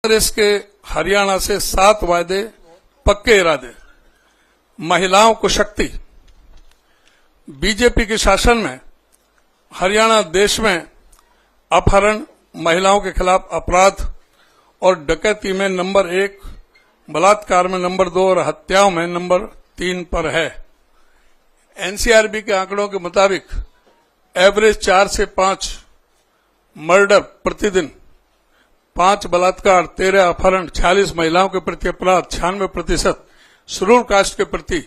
कांग्रेस के हरियाणा से 7 वायदे, पक्के इरादे, महिलाओं को शक्ति। बीजेपी के शासन में हरियाणा देश में अपहरण, महिलाओं के खिलाफ अपराध और डकैती में नंबर 1, बलात्कार में नंबर 2 और हत्याओं में नंबर 3 पर है। एनसीआरबी के आंकड़ों के मुताबिक एवरेज 4 से 5 मर्डर प्रतिदिन, 5 बलात्कार, 13 अपहरण, 46 महिलाओं के प्रति अपराध, 96% शेड्यूल कास्ट के प्रति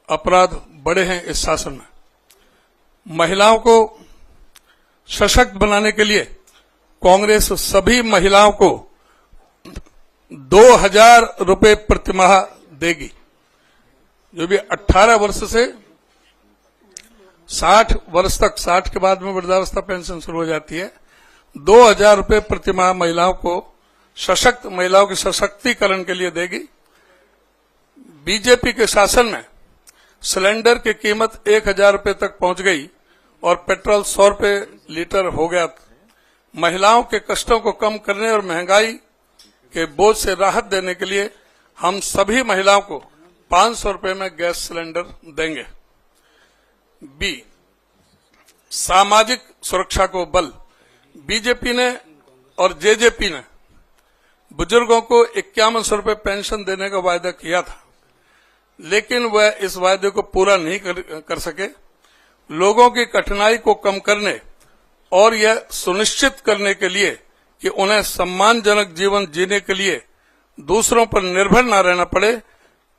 अपराध बढ़े हैं इस शासन में। महिलाओं को सशक्त बनाने के लिए कांग्रेस सभी महिलाओं को 2000 रुपए प्रतिमाह देगी। जो भी 18 वर्ष से 60 वर्ष तक, 60 के बाद में वृद्धावस्था पेंशन शुरू हो जाती है, 2000 रुपए प्रतिमाह महिलाओं को सशक्त, महिलाओं के सशक्तिकरण के लिए देगी। बीजेपी के शासन में सिलेंडर की कीमत 1000 रुपए तक पहुंच गई और पेट्रोल 100 रुपए लीटर हो गया। महिलाओं के कष्टों को कम करने और महंगाई के बोझ से राहत देने के लिए हम सभी महिलाओं को 500 रुपए में गैस सिलेंडर देंगे। बी, सामाजिक सुरक्षा को बल। बीजेपी ने और जेजेपी ने बुजुर्गों को 5100 रुपए पेंशन देने का वायदा किया था, लेकिन वह इस वायदे को पूरा नहीं कर सके। लोगों की कठिनाई को कम करने और यह सुनिश्चित करने के लिए कि उन्हें सम्मानजनक जीवन जीने के लिए दूसरों पर निर्भर न रहना पड़े,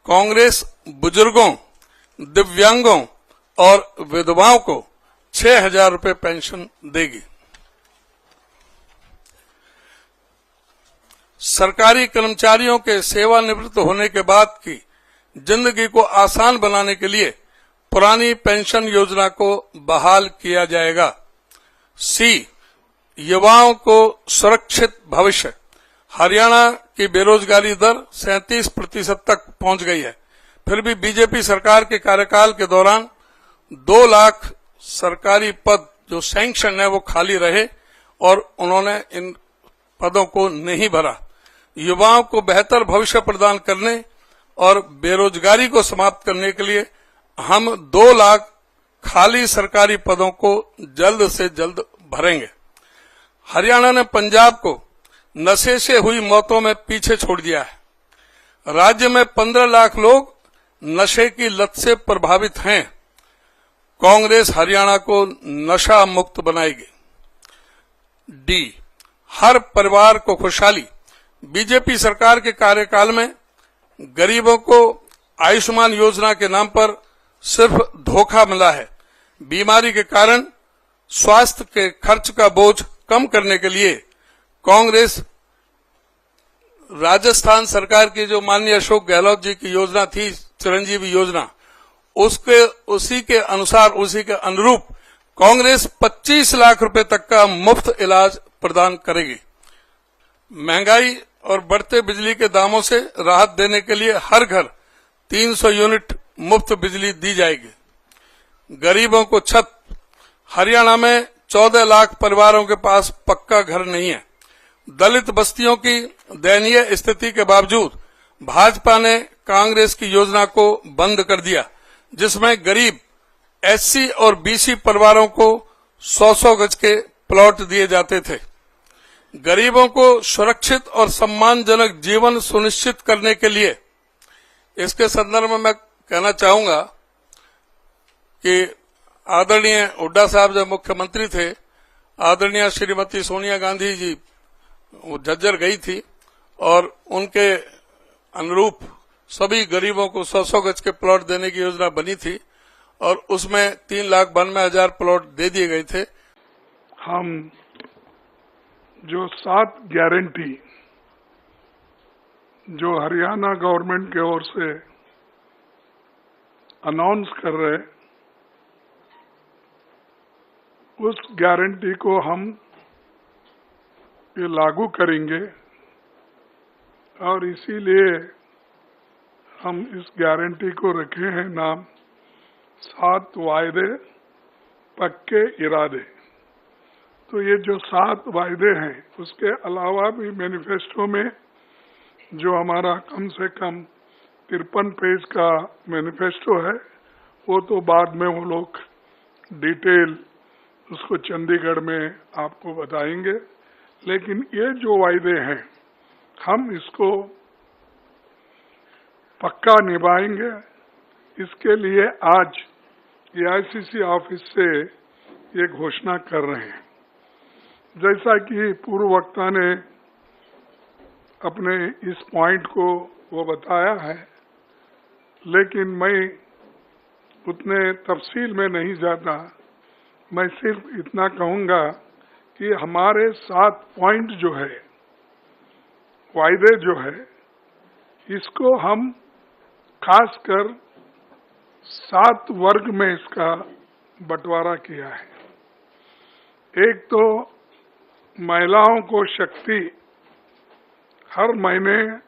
कांग्रेस बुजुर्गों, दिव्यांगों और विधवाओं को 6000 रुपए पेंशन देगी। सरकारी कर्मचारियों के सेवानिवृत्त होने के बाद की जिंदगी को आसान बनाने के लिए पुरानी पेंशन योजना को बहाल किया जाएगा। सी, युवाओं को सुरक्षित भविष्य। हरियाणा की बेरोजगारी दर 37% तक पहुंच गई है, फिर भी बीजेपी सरकार के कार्यकाल के दौरान 2 लाख सरकारी पद जो सैंक्शन है वो खाली रहे और उन्होंने इन पदों को नहीं भरा। युवाओं को बेहतर भविष्य प्रदान करने और बेरोजगारी को समाप्त करने के लिए हम 2 लाख खाली सरकारी पदों को जल्द से जल्द भरेंगे। हरियाणा ने पंजाब को नशे से हुई मौतों में पीछे छोड़ दिया है। राज्य में 15 लाख लोग नशे की लत से प्रभावित हैं। कांग्रेस हरियाणा को नशा मुक्त बनाएगी। डी, हर परिवार को खुशहाली। बीजेपी सरकार के कार्यकाल में गरीबों को आयुष्मान योजना के नाम पर सिर्फ धोखा मिला है। बीमारी के कारण स्वास्थ्य के खर्च का बोझ कम करने के लिए कांग्रेस राजस्थान सरकार की जो माननीय अशोक गहलोत जी की योजना थी, चिरंजीवी योजना, उसी के अनुसार, उसी के अनुरूप कांग्रेस 25 लाख रुपए तक का मुफ्त इलाज प्रदान करेगी। महंगाई और बढ़ते बिजली के दामों से राहत देने के लिए हर घर 300 यूनिट मुफ्त बिजली दी जाएगी। गरीबों को छत। हरियाणा में 14 लाख परिवारों के पास पक्का घर नहीं है। दलित बस्तियों की दयनीय स्थिति के बावजूद भाजपा ने कांग्रेस की योजना को बंद कर दिया, जिसमें गरीब एससी और बीसी परिवारों को 100-100 गज के प्लॉट दिए जाते थे। गरीबों को सुरक्षित और सम्मानजनक जीवन सुनिश्चित करने के लिए इसके संदर्भ में मैं कहना चाहूंगा कि आदरणीय हुड्डा साहब जब मुख्यमंत्री थे, आदरणीय श्रीमती सोनिया गांधी जी वो झज्जर गई थी और उनके अनुरूप सभी गरीबों को 100-100 गज के प्लॉट देने की योजना बनी थी और उसमें 3,92,000 प्लॉट दे दिए गए थे। हम जो 7 गारंटी जो हरियाणा गवर्नमेंट की ओर से अनाउंस कर रहे, उस गारंटी को हम ये लागू करेंगे और इसीलिए हम इस गारंटी को रखे हैं नाम 7 वायदे, पक्के इरादे। तो ये जो 7 वायदे हैं, उसके अलावा भी मैनिफेस्टो में जो हमारा कम से कम 53 पेज का मैनिफेस्टो है, वो तो बाद में वो लोग डिटेल उसको चंडीगढ़ में आपको बताएंगे। लेकिन ये जो वायदे हैं, हम इसको पक्का निभाएंगे। इसके लिए आज एआईसीसी ऑफिस से ये घोषणा कर रहे हैं। जैसा कि पूर्व वक्ता ने अपने इस पॉइंट को वो बताया है, लेकिन मैं उतने तफसील में नहीं जाता। मैं सिर्फ इतना कहूँगा कि हमारे 7 पॉइंट जो है, वायदे जो है, इसको हम खासकर 7 वर्ग में इसका बंटवारा किया है। एक तो महिलाओं को शक्ति हर महीने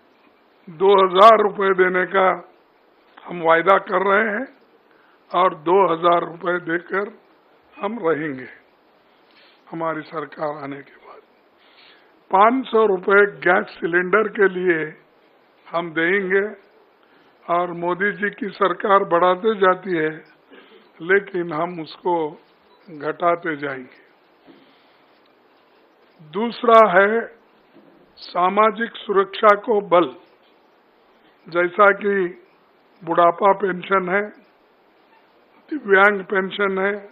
2000 रुपए देने का हम वायदा कर रहे हैं और 2000 रुपए देकर हम रहेंगे हमारी सरकार आने के बाद। 500 रुपए गैस सिलेंडर के लिए हम देंगे और मोदी जी की सरकार बढ़ाते जाती है, लेकिन हम उसको घटाते जाएंगे। दूसरा है सामाजिक सुरक्षा को बल, जैसा कि बुढ़ापा पेंशन है, दिव्यांग पेंशन है,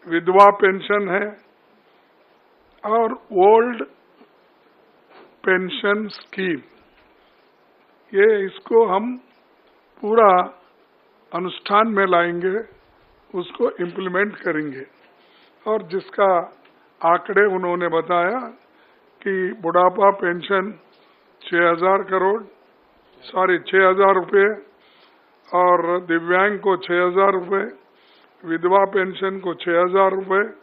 विधवा पेंशन है और ओल्ड पेंशन स्कीम। ये इसको हम पूरा अनुष्ठान में लाएंगे, उसको इम्प्लीमेंट करेंगे। और जिसका आंकड़े उन्होंने बताया कि बुढ़ापा पेंशन 6,000 रुपए और दिव्यांग को 6,000 रुपए, विधवा पेंशन को 6,000 रुपए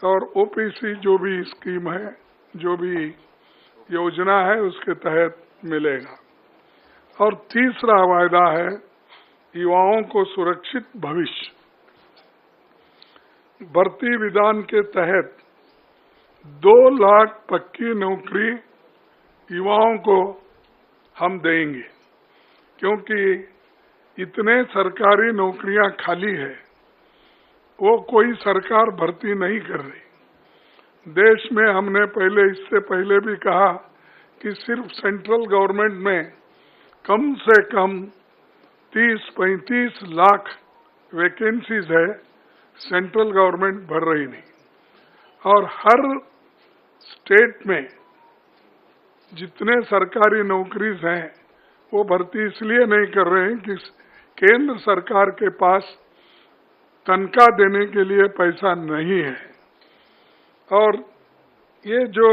और ओपीसी जो भी स्कीम है, जो भी योजना है, उसके तहत मिलेगा। और तीसरा वायदा है युवाओं को सुरक्षित भविष्य। भर्ती विधान के तहत 2 लाख पक्की नौकरी युवाओं को हम देंगे, क्योंकि इतने सरकारी नौकरियां खाली है, वो कोई सरकार भर्ती नहीं कर रही। देश में हमने इससे पहले भी कहा कि सिर्फ सेंट्रल गवर्नमेंट में कम से कम 30-35 लाख वैकेंसीज है, सेंट्रल गवर्नमेंट भर रही नहीं। और हर स्टेट में जितने सरकारी नौकरीज हैं, वो भर्ती इसलिए नहीं कर रहे हैं कि केंद्र सरकार के पास तनख्वाह देने के लिए पैसा नहीं है। और ये जो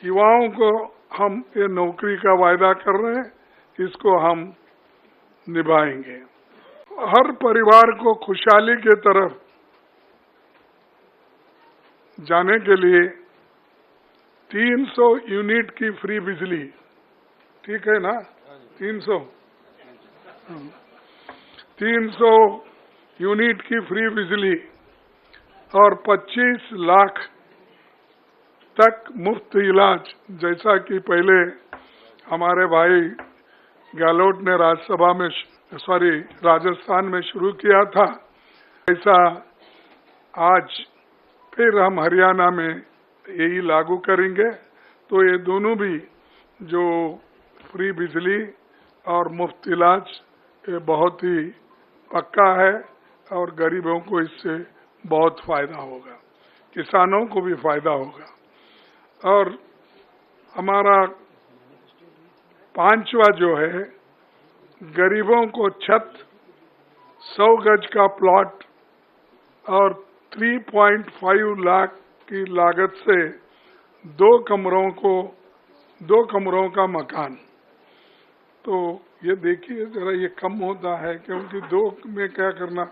युवाओं को हम ये नौकरी का वायदा कर रहे हैं, इसको हम निभाएंगे। हर परिवार को खुशहाली के तरफ जाने के लिए 300 यूनिट की फ्री बिजली, ठीक है ना? 300 यूनिट की फ्री बिजली और 25 लाख तक मुफ्त इलाज, जैसा कि पहले हमारे भाई गहलोत ने राजस्थान में शुरू किया था, ऐसा आज फिर हम हरियाणा में यही लागू करेंगे। तो ये दोनों भी जो फ्री बिजली और मुफ्त इलाज, ये बहुत ही पक्का है और गरीबों को इससे बहुत फायदा होगा, किसानों को भी फायदा होगा। और हमारा 5वां जो है, गरीबों को छत, 100 गज का प्लॉट और 3.5 लाख की लागत से 2 कमरों का मकान। तो ये देखिए जरा, ये कम होता है, क्योंकि 2 में क्या करना,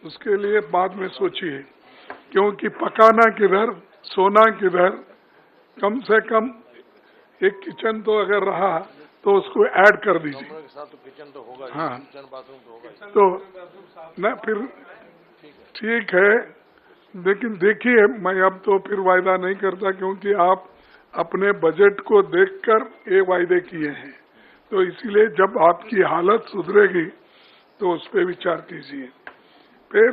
उसके लिए बाद में सोचिए, क्योंकि पकाना किधर, सोना किधर। कम से कम एक किचन तो अगर रहा तो उसको ऐड कर दीजिए। तो किचन तो होगा, हाँ, किचन बाथरूम तो होगा। तो न फिर ठीक है। लेकिन देखिए, मैं अब तो फिर वायदा नहीं करता, क्योंकि आप अपने बजट को देखकर ये वायदे किए हैं, तो इसीलिए जब आपकी हालत सुधरेगी तो उस पर विचार कीजिए। फिर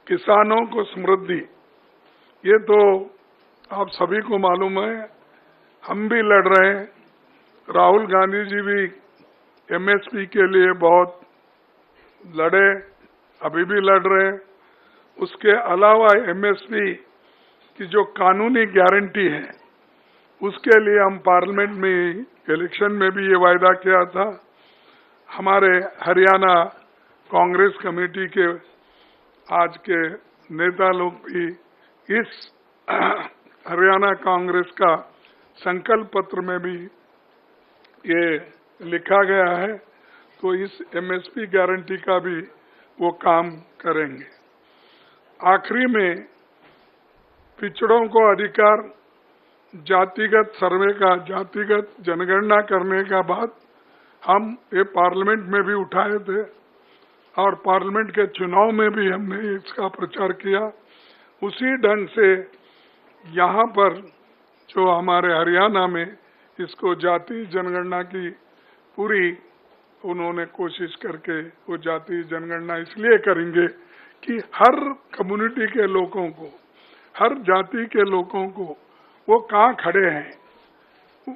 किसानों को समृद्धि, ये तो आप सभी को मालूम है, हम भी लड़ रहे हैं, राहुल गांधी जी भी एमएसपी के लिए बहुत लड़े, अभी भी लड़ रहे हैं। उसके अलावा एमएसपी की जो कानूनी गारंटी है, उसके लिए हम पार्लियामेंट में इलेक्शन में भी ये वायदा किया था। हमारे हरियाणा कांग्रेस कमेटी के आज के नेता लोग भी इस हरियाणा कांग्रेस का संकल्प पत्र में भी ये लिखा गया है, तो इस एमएसपी गारंटी का भी वो काम करेंगे। आखिरी में पिछड़ों को अधिकार, जातिगत सर्वे का, जातिगत जनगणना करने का बात हम ये पार्लियामेंट में भी उठाए थे और पार्लियामेंट के चुनाव में भी हमने इसका प्रचार किया। उसी ढंग से यहाँ पर जो हमारे हरियाणा में इसको जाति जनगणना की पूरी उन्होंने कोशिश करके वो जाति जनगणना इसलिए करेंगे कि हर कम्युनिटी के लोगों को, हर जाति के लोगों को वो कहाँ खड़े हैं,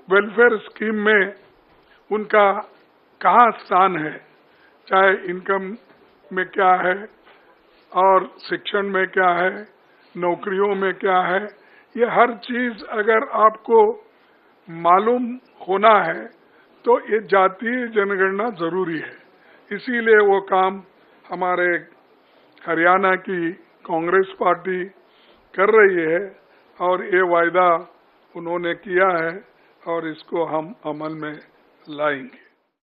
वेलफेयर स्कीम में उनका कहाँ स्थान है, चाहे इनकम में क्या है और शिक्षण में क्या है, नौकरियों में क्या है, ये हर चीज अगर आपको मालूम होना है तो ये जातीय जनगणना जरूरी है। इसीलिए वो काम हमारे हरियाणा की कांग्रेस पार्टी कर रही है और ये वायदा उन्होंने किया है और इसको हम अमल में लाएंगे।